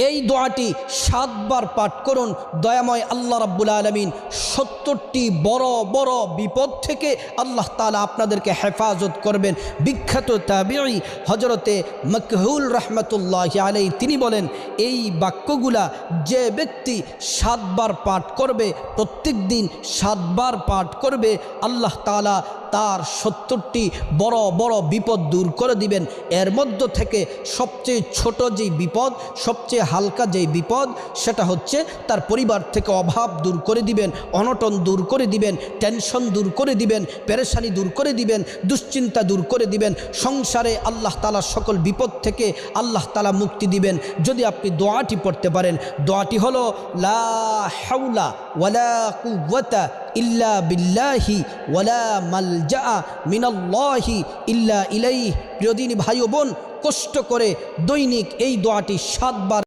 এই দোয়াটি 7 বার পাঠ করুন। দয়াময় আল্লাহ রাব্বুল আলামিন 70টি বড় বড় বিপদ থেকে আল্লাহ তাআলা আপনাদেরকে হেফাজত করবেন। বিখ্যাত তাবিঈ হযরতে মাকহুল রাহমাতুল্লাহি আলাইহি তিনি বলেন, এই বাক্যগুলা যে ব্যক্তি 7 বার পাঠ করবে, প্রত্যেক দিন 7 বার পাঠ করবে, আল্লাহ তাআলা তার 70টি বড় বড় বিপদ দূর করে দিবেন। এর মধ্য থেকে সবচেয়ে ছোট যেই বিপদ, সবচেয়ে হালকা যেই বিপদ, সেটা হচ্ছে তার পরিবার থেকে অভাব দূর করে দিবেন, অনটন দূর করে দিবেন, টেনশন দূর করে দিবেন, পেরেশানি দূর করে দিবেন, দুশ্চিন্তা দূর করে দিবেন। সংসারে আল্লাহ তাআলা সকল বিপদ থেকে আল্লাহ তাআলা মুক্তি দিবেন যদি আপনি দোয়াটি পড়তে পারেন। দোয়াটি হলো লা হাওলা ওয়ালা কুওয়াতা ইল্লা বিল্লাহি ওয়ালা মালজা মিনাল্লাহি ইল্লা ইলাইহি। প্রিয় দিনী ভাই ও বোন, কষ্ট করে দৈনিক এই দোয়াটি 7 বার